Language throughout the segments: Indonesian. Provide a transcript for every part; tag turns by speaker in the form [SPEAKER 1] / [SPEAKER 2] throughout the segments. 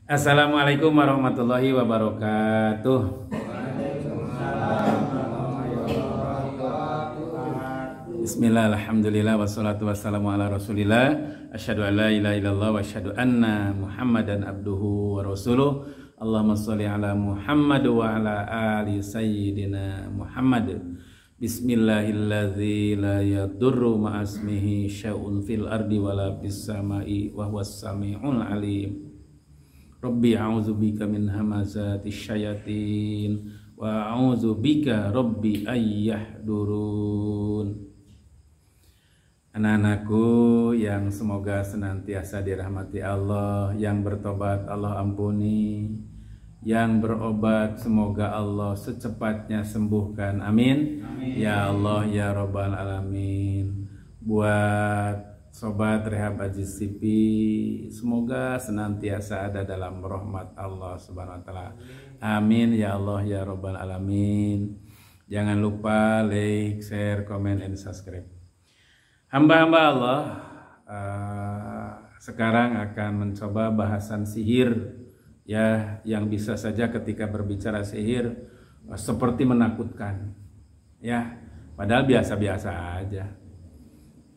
[SPEAKER 1] Assalamualaikum warahmatullahi wabarakatuh. Bismillah, alhamdulillah, wassalatu wassalamu ala rasulillah. Asyhadu an la ilaha illallah wa asyhadu anna muhammadan abduhu wa rasuluh. Allahumma sholli ala Muhammad wa ala ali sayyidina Muhammad. Bismillahilladzi la yadurru ma'asmihi syai'un fil ardi wala fis sama'i wa huwas sami'ul alim. Rabbi a'udzubika min hamazati syayatin wa a'udzubika rabbi ayyahdurun. Anak-anakku yang semoga senantiasa dirahmati Allah, yang bertobat Allah ampuni, yang berobat semoga Allah secepatnya sembuhkan. Amin. Amin. Ya Allah ya Rabbal alamin. Buat Sobat Rehab Aziz TV, semoga senantiasa ada dalam rahmat Allah Subhanahu wa taala. Amin ya Allah ya Rabbal alamin. Jangan lupa like, share, comment, and subscribe. Hamba-hamba Allah sekarang akan mencoba bahasan sihir, ya, yang bisa saja ketika berbicara sihir seperti menakutkan, ya, padahal biasa-biasa aja.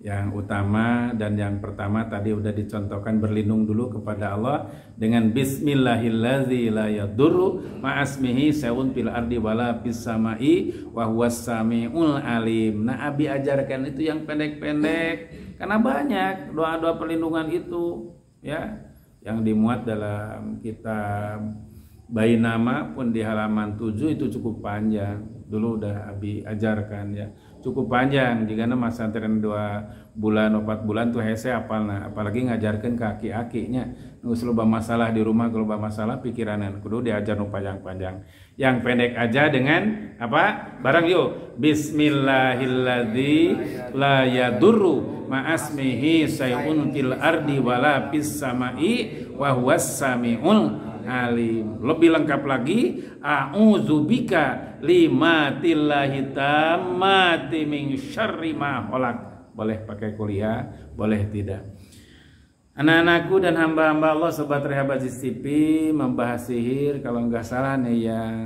[SPEAKER 1] Yang utama dan yang pertama tadi udah dicontohkan, berlindung dulu kepada Allah dengan bismillahilladzi la yadurru ma'asmihi syai'un fil ardi wala fis sama'i wa huwas samiul alim. Nah, Abi ajarkan itu yang pendek-pendek karena banyak doa-doa perlindungan itu, ya, yang dimuat dalam kitab Bainama pun di halaman 7 itu cukup panjang. Dulu udah Abi ajarkan, ya, cukup panjang. Jika masa antren 2 bulan 4 bulan tuh hese apalna, apalagi ngajarkan ke aki-akinya ngus loba masalah di rumah, loba masalah pikiranan kudu diajar nu panjang-panjang. Yang pendek aja dengan apa? Barang yuk. Bismillahilladzi la yadurru ma'asmihi syai'un fil ardi wala fis sama'i wa huwas samiul alim. Lebih lengkap lagi, a'udzubika limatillahi tammati min syarri ma khalaq. Boleh pakai kuliah, boleh tidak. Anak-anakku dan hamba-hamba Allah Sobat Rehab Aziz TV membahas sihir, kalau nggak salah nih yang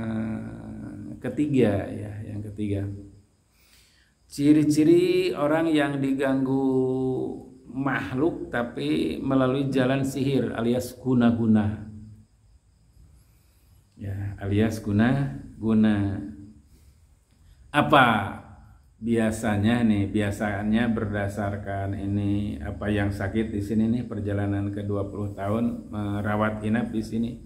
[SPEAKER 1] ketiga, ya, yang ketiga. Ciri-ciri orang yang diganggu makhluk tapi melalui jalan sihir alias guna-guna. Ya, alias guna-guna. Apa biasanya nih? Biasanya berdasarkan ini apa yang sakit di sini nih, perjalanan ke 20 tahun merawat inap di sini.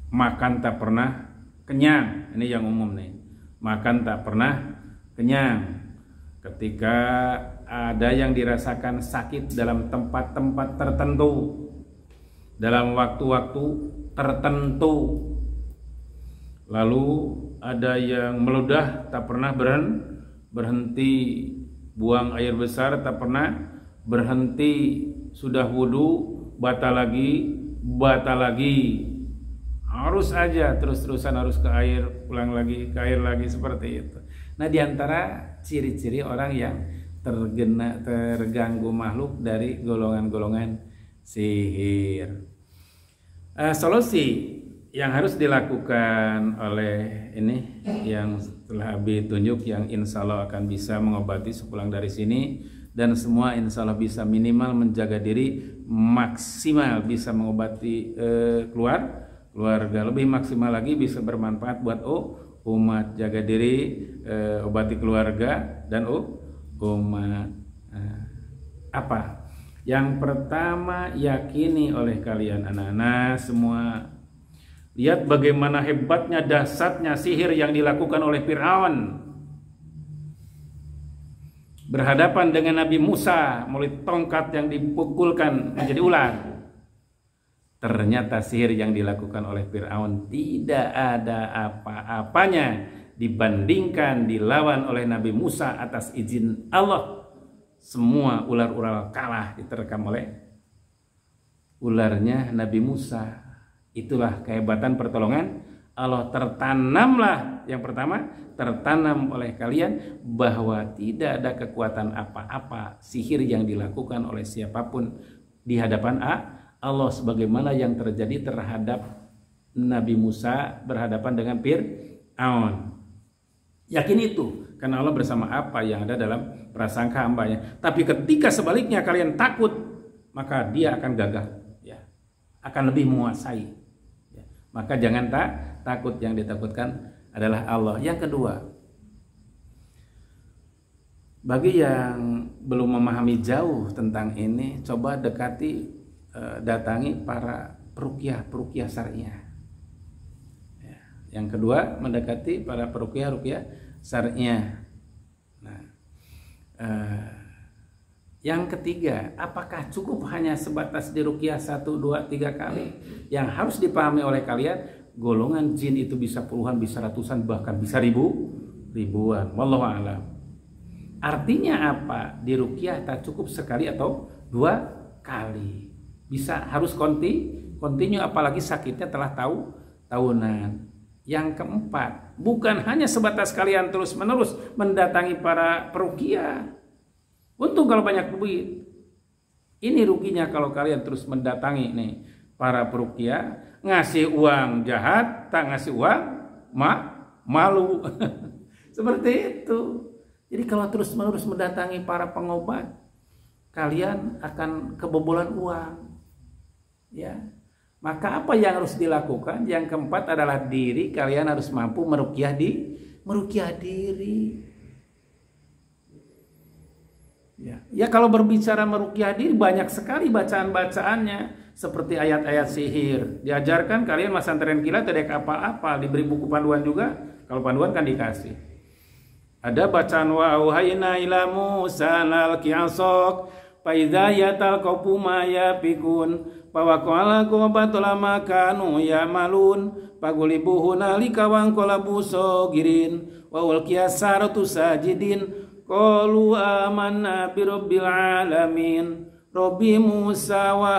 [SPEAKER 1] Makan tak pernah kenyang. Ini yang umum nih. Makan tak pernah kenyang. Ketika ada yang dirasakan sakit dalam tempat-tempat tertentu, dalam waktu-waktu tertentu. Lalu ada yang meludah tak pernah berhenti, buang air besar tak pernah berhenti, sudah wudhu batal lagi, harus aja terus-terusan harus ke air, pulang lagi ke air lagi, seperti itu. Nah, diantara ciri-ciri orang yang terganggu makhluk dari golongan-golongan sihir. Solusi yang harus dilakukan oleh ini yang telah Abi tunjuk, yang insya Allah akan bisa mengobati sepulang dari sini, dan semua insya Allah bisa minimal menjaga diri, maksimal bisa mengobati keluarga, lebih maksimal lagi bisa bermanfaat buat umat. Jaga diri, obati keluarga dan umat. Apa? Yang pertama, yakini oleh kalian anak-anak semua, lihat bagaimana hebatnya, dahsyatnya sihir yang dilakukan oleh Fir'aun berhadapan dengan Nabi Musa melalui tongkat yang dipukulkan menjadi ular. Ternyata sihir yang dilakukan oleh Fir'aun tidak ada apa-apanya dibandingkan dilawan oleh Nabi Musa atas izin Allah. Semua ular-ular kalah diterkam oleh ularnya Nabi Musa. Itulah kehebatan pertolongan Allah. Tertanamlah, yang pertama, tertanam oleh kalian bahwa tidak ada kekuatan apa-apa sihir yang dilakukan oleh siapapun di hadapan Allah, sebagaimana yang terjadi terhadap Nabi Musa berhadapan dengan Fir'aun. Yakin itu, karena Allah bersama apa yang ada dalam prasangka hambanya. Tapi ketika sebaliknya kalian takut, maka dia akan gagah, ya, akan lebih menguasai. Ya. Maka jangan takut, yang ditakutkan adalah Allah. Yang kedua, bagi yang belum memahami jauh tentang ini, coba datangi para peruqyah syariah. Ya. Yang kedua, mendekati para peruqyah syariah. Nah, yang ketiga, apakah cukup hanya sebatas diruqyah 1, 2, 3 kali? Yang harus dipahami oleh kalian, golongan jin itu bisa puluhan, bisa ratusan, bahkan bisa ribuan. Wallahu a'lam. Artinya apa? Diruqyah tak cukup sekali atau 2 kali. Bisa harus kontinu, apalagi sakitnya telah tahunan. Yang keempat, bukan hanya sebatas kalian terus-menerus mendatangi para peruqyah. Untung kalau banyak duit. Ini ruginya kalau kalian terus mendatangi nih para peruqyah, ngasih uang jahat, tak ngasih uang malu. Seperti itu. Jadi kalau terus-menerus mendatangi para pengobat, kalian akan kebobolan uang. Ya. Maka apa yang harus dilakukan? Yang keempat adalah diri kalian harus mampu meruqyah diri. Ya, kalau berbicara meruqyah diri, banyak sekali bacaan-bacaannya, seperti ayat-ayat sihir. Diajarkan kalian pesantren kilat tidak apa-apa, diberi buku panduan juga. Kalau panduan kan dikasih. Ada bacaan wa auhayna ila Musa alqi asok fa idza yatalqafu ma yapikun fa waqala qabatul makanu yamalun pagulibuhu nalika wan qalabu sagirin wa ulqiya saratu sajidin qalu amanna bi rabbil alamin rabbi Musa wa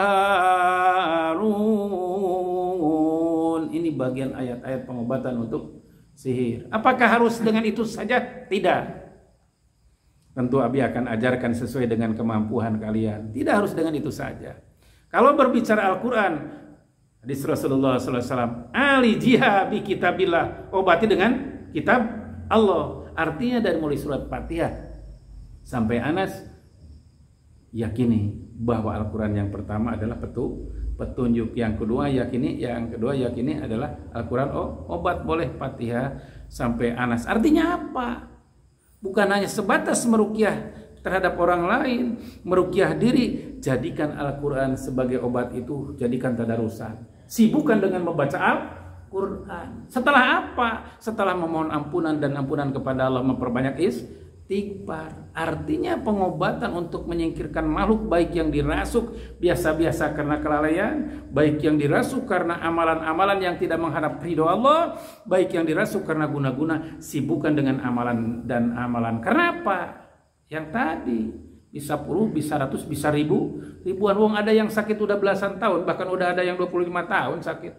[SPEAKER 1] Harun. Ini bagian ayat-ayat pengobatan untuk sihir. Apakah harus dengan itu saja? Tidak. Tentu Abi akan ajarkan sesuai dengan kemampuan kalian. Tidak harus dengan itu saja. Kalau berbicara Al-Quran, hadis Rasulullah SAW, Ali jiha bi kitabillah, obati dengan kitab Allah. Artinya dari mulai surat Fatihah sampai Anas, yakini bahwa Al-Quran yang pertama adalah petunjuk, yang kedua yakini adalah Al-Quran obat, boleh Fatihah sampai Anas. Artinya apa? Bukan hanya sebatas meruqyah terhadap orang lain, meruqyah diri. Jadikan Al-Quran sebagai obat itu, jadikan tadarusan. Sibukkan dengan membaca Al-Quran. Setelah apa? Setelah memohon ampunan dan ampunan kepada Allah, memperbanyak istighfar. Artinya pengobatan untuk menyingkirkan makhluk, baik yang dirasuk biasa-biasa karena kelalaian, baik yang dirasuk karena amalan-amalan yang tidak mengharap ridho Allah, baik yang dirasuk karena guna-guna. Sibukkan dengan amalan dan amalan. Karena apa? Yang tadi bisa 10, bisa 100, bisa ribuan. Wong ada yang sakit udah belasan tahun, bahkan udah ada yang 25 tahun sakit.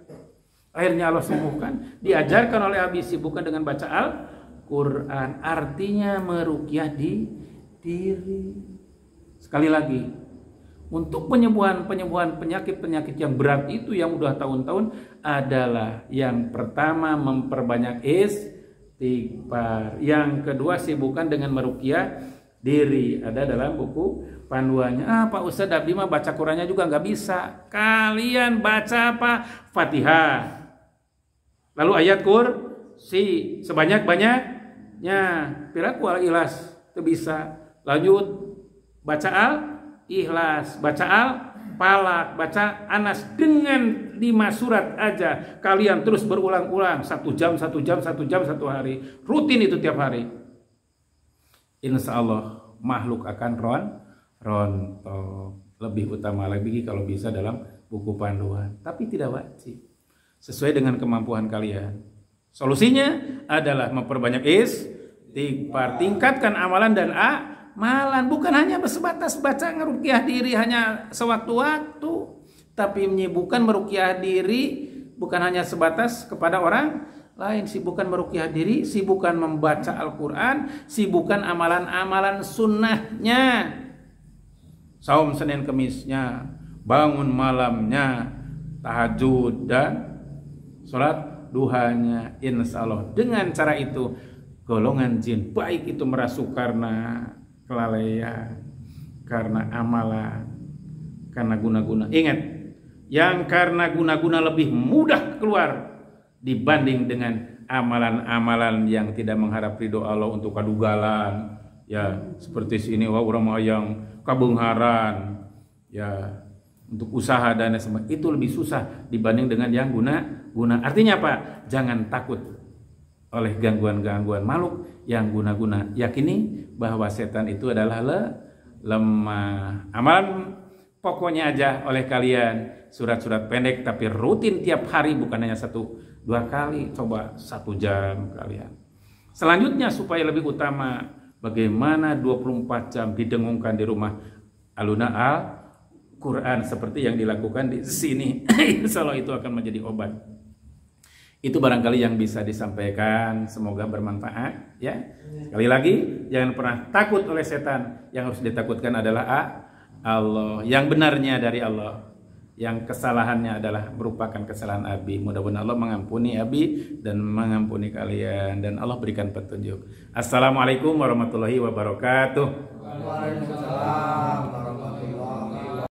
[SPEAKER 1] Akhirnya Allah sembuhkan. Diajarkan oleh Abi, sibukkan dengan baca Al-Quran. Artinya meruqyah diri. Sekali lagi, untuk penyembuhan penyakit yang berat itu yang udah tahun-tahun adalah yang pertama memperbanyak istighfar. Yang kedua sibukkan dengan meruqyah diri. Ada dalam buku panduannya. Pak Ustadz Abdi mah baca Qurannya juga nggak bisa. Kalian baca apa? Fatihah. Lalu ayat kursi sebanyak-banyaknya. Piraku al-ikhlas itu bisa. Lanjut baca al-ikhlas, baca al-falaq, baca Anas, dengan 5 surat aja. Kalian terus berulang-ulang 1 jam, 1 hari. Rutin itu tiap hari. Insya Allah makhluk akan rontok. Lebih utama lagi kalau bisa dalam buku panduan. Tapi tidak wajib. Sesuai dengan kemampuan kalian. Solusinya adalah memperbanyak istighfar. Tingkatkan amalan dan amalan. Bukan hanya sebatas baca ngeruqyah diri hanya sewaktu-waktu. Tapi menyibukkan meruqyah diri bukan hanya sebatas kepada orang lain. Sibukkan meruqyah diri, sibukkan membaca Al-Quran, sibukkan amalan-amalan sunnahnya. Saum Senin Kemisnya, bangun malamnya, tahajud dan sholat duhanya, insya Allah dengan cara itu golongan jin baik itu merasuk karena kelalaian, karena amalan, karena guna-guna. Ingat, yang karena guna-guna lebih mudah keluar dibanding dengan amalan-amalan yang tidak mengharap ridho Allah untuk kadugalan, ya seperti sini wah orang yang kabengharan, ya untuk usaha dan sebagainya, itu lebih susah dibanding dengan yang guna-guna. Artinya apa? Jangan takut oleh gangguan-gangguan makhluk yang guna-guna. Yakini bahwa setan itu adalah lemah. Amalan pokoknya aja oleh kalian surat-surat pendek tapi rutin tiap hari, bukan hanya 1-2 kali, coba 1 jam kalian. Selanjutnya supaya lebih utama, bagaimana 24 jam didengungkan di rumah Aluna Al-Quran seperti yang dilakukan di sini. Insya Allah itu akan menjadi obat. Itu barangkali yang bisa disampaikan, semoga bermanfaat ya. Sekali lagi, jangan pernah takut oleh setan. Yang harus ditakutkan adalah Allah, yang benarnya dari Allah. Yang kesalahannya adalah merupakan kesalahan Abi. Mudah-mudahan Allah mengampuni Abi dan mengampuni kalian, dan Allah berikan petunjuk. Assalamualaikum warahmatullahi wabarakatuh.
[SPEAKER 2] Waalaikumsalam warahmatullahi wabarakatuh.